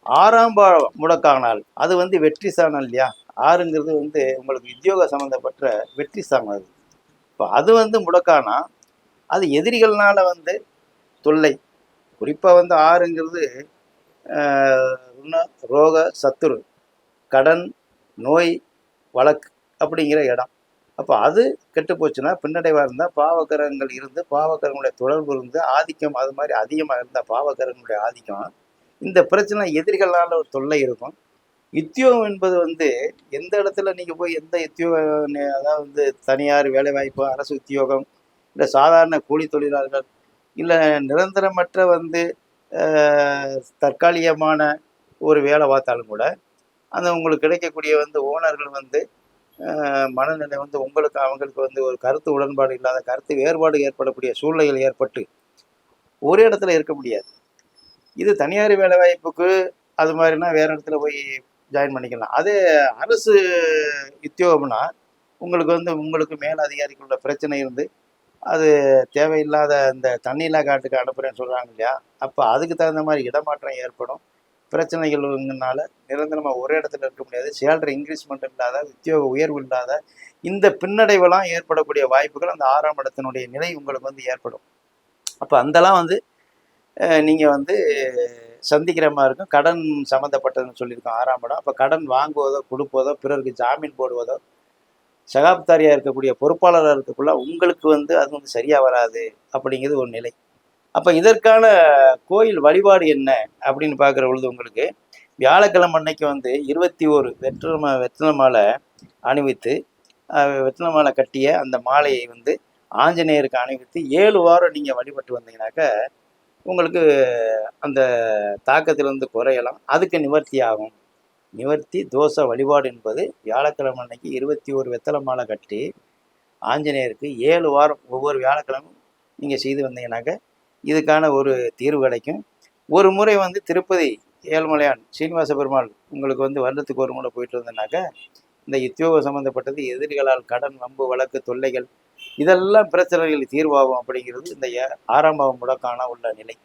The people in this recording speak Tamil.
6ஆம் பாவம் முடக்கானால் அது வந்து வெற்றி ஸ்தானம் இல்லையா? 6ங்கிறது வந்து உங்களுக்கு உத்தியோக சம்மந்தப்பட்ட வெற்றி ஸ்தானம் அது. இப்போ அது வந்து முடக்கானா அது எதிரிகள்னால வந்து தொல்லை. குறிப்பாக வந்து 6ங்கிறது ருண, ரோக, சத்துரு, கடன், நோய், வழக்கு அப்படிங்கிற இடம். அப்போ அது கெட்டு போச்சுன்னா பின்னடைவாக இருந்தால் பாவகரங்கள் இருந்து பாவகரங்களுடைய தொடர்பு இருந்து ஆதிக்கம் அது மாதிரி அதிகமாக இருந்தால் பாவகரங்களுடைய ஆதிக்கம் இந்த பிரச்சனை எதிரிகளால் ஒரு தொல்லை இருக்கும். உத்தியோகம் என்பது வந்து எந்த இடத்துல நீங்கள் போய் எந்த உத்தியோகம் அதாவது வந்து தனியார் வேலைவாய்ப்பு அரசு உத்தியோகம் இல்லை சாதாரண கூலி தொழிலாளர்கள் இல்லை நிரந்தரமற்ற வந்து தற்காலிகமான ஒரு வேலை பார்த்தாலும் கூட அந்த உங்களுக்கு கிடைக்கக்கூடிய வந்து ஓனர்கள் வந்து மனநிலை வந்து உங்களுக்கு அவங்களுக்கு வந்து ஒரு கருத்து உடன்பாடு இல்லாத கருத்து வேறுபாடு ஏற்படக்கூடிய சூழ்நிலைகள் ஏற்பட்டு ஒரு இடத்துல இருக்க முடியாது. இது தனியார் வேலை வாய்ப்புக்கு அது மாதிரினா வேற இடத்துல போய் ஜாயின் பண்ணிக்கலாம். அதே அரசு உத்தியோகம்னா உங்களுக்கு வந்து உங்களுக்கு மேல் அதிகாரிகளோட பிரச்சனை இருந்து அது தேவையில்லாத இந்த தண்ணியில்லா காட்டுக்கு அனுப்புகிறேன்னு சொல்கிறாங்க இல்லையா? அப்போ அதுக்கு தகுந்த மாதிரி இடமாற்றம் ஏற்படும். பிரச்சனைகள்னால நிரந்தரமாக ஒரே இடத்துல இருக்க முடியாது. சேலரி இன்க்ரீஸ்மெண்ட் இல்லாத உத்தியோக உயர்வு இல்லாத இந்த பின்னடைவெல்லாம் ஏற்படக்கூடிய வாய்ப்புகள் அந்த 6ஆம் இடத்தினுடைய நிலை உங்களுக்கு வந்து ஏற்படும். அப்போ அந்தலாம் வந்து நீங்கள் வந்து சந்திக்கிற மாதிரி இருக்கும். கடன் சம்மந்தப்பட்டதுன்னு சொல்லியிருக்கோம் 6ஆம் இடம். அப்போ கடன் வாங்குவதோ கொடுப்பதோ பிறருக்கு ஜாமீன் போடுவதோ சகாப்தாரியாக இருக்கக்கூடிய பொறுப்பாளராக இருக்கக்குள்ள உங்களுக்கு வந்து அது வந்து சரியாக வராது அப்படிங்கிறது ஒரு நிலை. அப்போ இதற்கான கோயில் வழிபாடு என்ன அப்படின்னு பார்க்குற பொழுது உங்களுக்கு வியாழக்கிழமை அன்னைக்கு வந்து 21 வெற்றிலை மாலை அணிவித்து வெற்றிலை மாலை கட்டிய அந்த மாலையை வந்து ஆஞ்சநேயருக்கு அணிவித்து 7 வாரம் நீங்கள் வழிபட்டு வந்தீங்கன்னாக்க உங்களுக்கு அந்த தாக்கத்திலிருந்து குறையலாம். அதுக்கு நிவர்த்தி ஆகும். நிவர்த்தி தோஷ வழிபாடு என்பது வியாழக்கிழமை அன்னைக்கு 21 வெத்தலை மாலை கட்டி ஆஞ்சநேயருக்கு 7 வாரம் ஒவ்வொரு வியாழக்கிழமையும் நீங்கள் செய்து வந்தீங்கன்னாக்க இதுக்கான ஒரு தீர்வு கிடைக்கும். ஒரு முறை வந்து திருப்பதி ஏழுமலையான் சீனிவாச பெருமாள் உங்களுக்கு வந்து வருடத்துக்கு ஒரு முறை போயிட்டு வந்தனாக்க இந்த உத்தியோகம் சம்மந்தப்பட்டது எதிரிகளால் கடன் வம்பு வழக்கு தொல்லைகள் இதெல்லாம் பிரச்சனைகள் தீர்வாகும் அப்படிங்கிறது இந்த 6ஆம் பாவம் முடக்கான உள்ள நிலை.